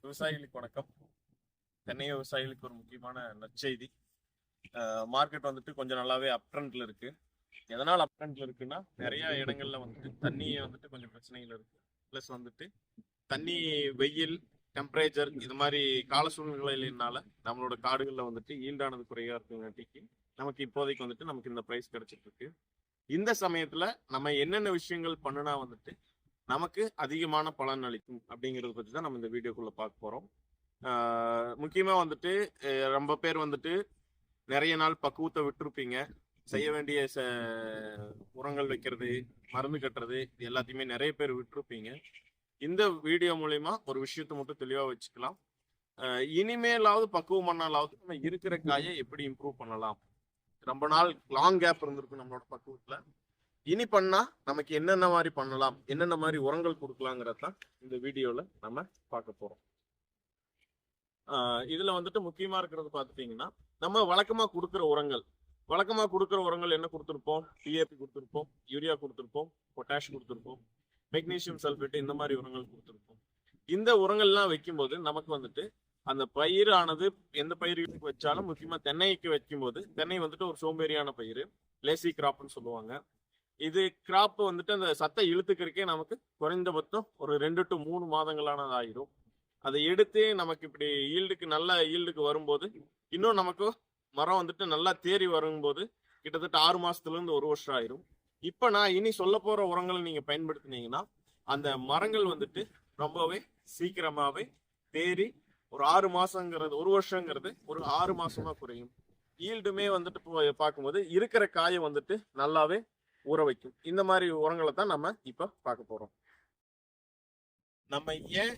விவசாயிகளுக்கு வணக்கம். தென்னை விவசாயிகளுக்கு ஒரு முக்கியமான நற்செய்தி. மார்க்கெட் வந்துட்டு கொஞ்சம் நல்லாவே அப் ட்ரெண்ட்ல இருக்கு. எதனால் அப் ட்ரெண்ட்ல இருக்குன்னா, நிறைய இடங்கள்ல வந்துட்டு தண்ணி வந்துட்டு கொஞ்சம் பிரச்சனைகள் இருக்கு. பிளஸ் வந்துட்டு தண்ணி, வெயில், டெம்பரேச்சர் இது மாதிரி கால சூழ்நிலையினால நம்மளோட காடுகள்ல வந்துட்டு ஈல்டானது குறையா இருக்குங்காட்டிக்கு நமக்கு இப்போதைக்கு வந்துட்டு நமக்கு இந்த பிரைஸ் கிடைச்சிட்டு இருக்கு. இந்த சமயத்துல நம்ம என்னென்ன விஷயங்கள் பண்ணுனா வந்துட்டு நமக்கு அதிகமான பலன் அளிக்கும் அப்படிங்கறத பத்தி தான் நம்ம இந்த வீடியோக்குள்ள பார்க்க போறோம். முக்கியமா வந்துட்டு ரொம்ப பேர் வந்துட்டு நிறைய நாள் பக்குவத்தை விட்டுருப்பீங்க. செய்ய வேண்டிய உரங்கள் வைக்கிறது, மருந்து கட்டுறது, இது எல்லாத்தையுமே நிறைய பேர் விட்டுருப்பீங்க. இந்த வீடியோ மூலயமா ஒரு விஷயத்த மட்டும் தெளிவா வச்சுக்கலாம். இனிமேலாவது பக்குவம் பண்ணாலாவது நம்ம இருக்கிற காயை எப்படி இம்ப்ரூவ் பண்ணலாம். ரொம்ப நாள் லாங் கேப் இருந்திருக்கும் நம்மளோட பக்குவத்துல. இனி பண்ணா நமக்கு என்னென்ன மாதிரி பண்ணலாம், என்னென்ன மாதிரி உரங்கள் கொடுக்கலாங்கிறதான் இந்த வீடியோல நம்ம பார்க்க போறோம். இதுல வந்துட்டு முக்கியமா இருக்கிறது பார்த்துட்டீங்கன்னா, நம்ம வழக்கமா கொடுக்குற உரங்கள் என்ன கொடுத்துருப்போம்? டிஏபி கொடுத்துருப்போம், யூரியா கொடுத்துருப்போம், பொட்டாஷ் கொடுத்துருப்போம், மெக்னீசியம் சல்பேட், இந்த மாதிரி உரங்கள் கொடுத்துருப்போம். இந்த உரங்கள்லாம் வைக்கும்போது நமக்கு வந்துட்டு அந்த பயிரானது எந்த பயிர்களுக்கு வச்சாலும், முக்கியமா தென்னைக்கு வைக்கும்போது, தென்னை வந்துட்டு ஒரு சோம்பேறியான பயிர், லேசி கிராப்னு சொல்லுவாங்க. இது கிராப் வந்துட்டு அந்த சத்தை இழுத்துக்கிறதுக்கே நமக்கு குறைந்தபட்சம் ஒரு 2 to 3 மாதங்களானது ஆயிரும். அதை எடுத்து நமக்கு இப்படி நல்ல ஈல்டுக்கு வரும்போது, இன்னும் நமக்கு மரம் வந்துட்டு நல்லா தேறி வரும்போது கிட்டத்தட்ட 6 மாசத்துல இருந்து 1 வருஷம் ஆயிரும். இப்ப நான் இனி சொல்ல போற உரங்களை நீங்க பயன்படுத்தினீங்கன்னா அந்த மரங்கள் வந்துட்டு ரொம்பவே சீக்கிரமாவே தேறி ஒரு 6 மாசங்கிறது, 1 வருஷங்கிறது ஒரு 6 மாசமா குறையும். ஈல்டுமே வந்துட்டு பார்க்கும்போது இருக்கிற காயை வந்துட்டு நல்லாவே ஊற வைக்கும். இந்த மாதிரி உரங்களை தான் நம்ம இப்ப பார்க்க போறோம். நம்ம ஏன்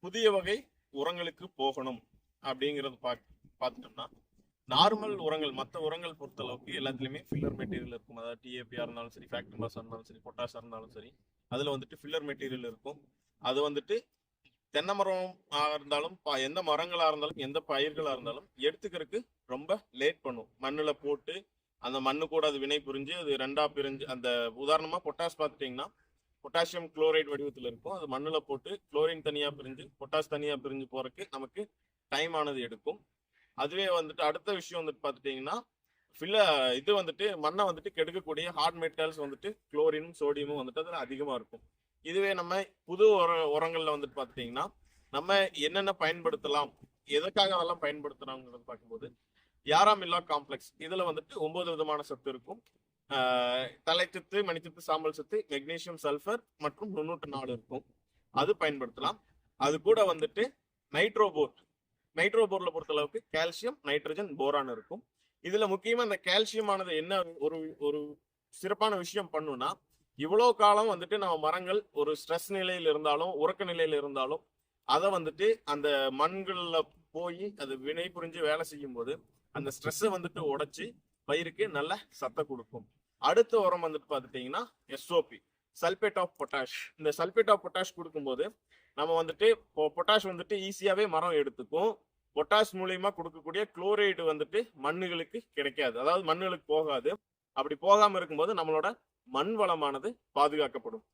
புதிய வகை உரங்களுக்கு போகணும் அப்படிங்கறது பார்த்துட்டோம்னா, நார்மல் உரங்கள், மற்ற உரங்கள் பொறுத்த அளவுக்கு எல்லாத்துலயுமே ஃபில்லர் மெட்டீரியல் இருக்கும். அதாவது டிஏபியா இருந்தாலும் சரி, ஃபேக்டம்பாஸா இருந்தாலும் சரி, பொட்டாஷா இருந்தாலும் சரி, அதுல வந்துட்டு ஃபில்லர் மெட்டீரியல் இருக்கும். அது வந்துட்டு தென்னை மரம் இருந்தாலும், எந்த மரங்களா இருந்தாலும், எந்த பயிர்களா இருந்தாலும் எடுத்துக்கிறதுக்கு ரொம்ப லேட் பண்ணும். மண்ணுல போட்டு அந்த மண்ணு கூட அது வினை புரிஞ்சு அது 2ஆ பிரிஞ்சு, அந்த உதாரணமா பொட்டாஷ் பார்த்துட்டீங்கன்னா பொட்டாசியம் குளோரைடு வடிவத்தில் இருக்கும். அது மண்ணுல போட்டு குளோரின் தனியா பிரிஞ்சு பொட்டாஷ் தனியா பிரிஞ்சு போறதுக்கு நமக்கு டைம் ஆனது எடுக்கும். அதுவே வந்துட்டு அடுத்த விஷயம் வந்துட்டு பார்த்துட்டீங்கன்னா, இது வந்துட்டு மண்ணை வந்துட்டு கெடுக்கக்கூடிய ஹார்ட் மெட்டல்ஸ் வந்துட்டு குளோரினும் சோடியமும் வந்துட்டு அதுல அதிகமா இருக்கும். இதுவே நம்ம புது உரங்கள்ல வந்துட்டு பார்த்துட்டீங்கன்னா, நம்ம என்னென்ன பயன்படுத்தலாம், எதுக்காக அதெல்லாம் பயன்படுத்துறாங்கிறது பார்க்கும்போது, யாராமில்லா காம்ப்ளெக்ஸ் இதுல வந்துட்டு 9 விதமான சத்து இருக்கும். தலைச்சத்து, மணிச்சத்து, சாம்பல் சத்து, மெக்னீசியம், சல்பர் மற்றும் 94 இருக்கும். அது பயன்படுத்தலாம். அது கூட வந்துட்டு நைட்ரோபோர்ல பொறுத்த அளவுக்கு கால்சியம், நைட்ரஜன், போரான் இருக்கும். இதுல முக்கியமா இந்த கால்சியம் ஆனது என்ன ஒரு சிறப்பான விஷயம் பண்ணுனா, இவ்வளவு காலம் வந்துட்டு நம்ம மரங்கள் ஒரு ஸ்ட்ரெஸ் நிலையில இருந்தாலும், உறக்க நிலையில இருந்தாலும், அதை வந்துட்டு அந்த மண்கள்ல போய் அது வினை புரிஞ்சு வேலை செய்யும் போது அந்த ஸ்ட்ரெஸ்ஸை வந்துட்டு உடைச்சு பயிருக்கு நல்ல சத்தை கொடுக்கும். அடுத்த உரம் வந்துட்டு பார்த்துட்டீங்கன்னா எஸ்ஓபி, சல்பேட் ஆஃப் பொட்டாஷ். இந்த சல்பேட் ஆஃப் பொட்டாஷ் கொடுக்கும்போது நம்ம வந்துட்டு பொட்டாஷ் வந்துட்டு ஈஸியாவே மரம் எடுத்துக்கும். பொட்டாஷ் மூலியமா கொடுக்கக்கூடிய குளோரைடு வந்துட்டு மண்ணுகளுக்கு கிடைக்காது, அதாவது மண்ணுகளுக்கு போகாது. அப்படி போகாம இருக்கும்போது நம்மளோட மண் வளமானது பாதுகாக்கப்படும்.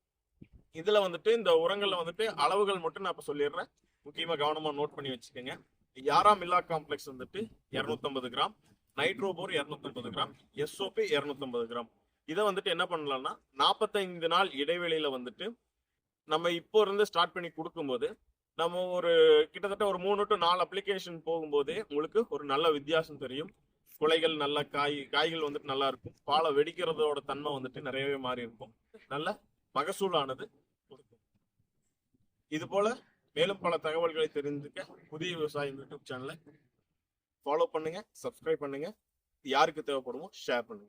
இதுல வந்துட்டு இந்த உரங்கள்ல வந்துட்டு அளவுகள் மட்டும் நான் இப்ப சொல்லிடுறேன், முக்கியமா கவனமா நோட் பண்ணி வச்சுக்கோங்க. யாராமில்லா காம்ப்ளெக்ஸ் வந்துட்டு 250 கிராம், நைட்ரோபோர் 250 கிராம், எஸ்ஓபி 250 கிராம். இதை வந்துட்டு என்ன பண்ணலாம்னா 45 நாள் இடைவெளியில வந்துட்டு நம்ம இப்போ இருந்து ஸ்டார்ட் பண்ணி கொடுக்கும்போது நம்ம ஒரு கிட்டத்தட்ட ஒரு 3 to 4 அப்ளிகேஷன் போகும்போதே உங்களுக்கு ஒரு நல்ல வித்தியாசம் தெரியும். குலைகள் நல்ல காய்கள் வந்துட்டு நல்லா இருக்கும். பாலை வெடிக்கிறதோட தன்மை வந்துட்டு நிறையவே மாறி இருக்கும். நல்ல மகசூலானது கொடுக்கும். இது போல மேலும் பல தகவல்களை தெரிஞ்சுக்க புதிய விவசாயம் யூடியூப் சேனலை ஃபாலோ பண்ணுங்க, சப்ஸ்கிரைப் பண்ணுங்க. யாருக்கு தேவைப்படுமோ ஷேர் பண்ணுங்க.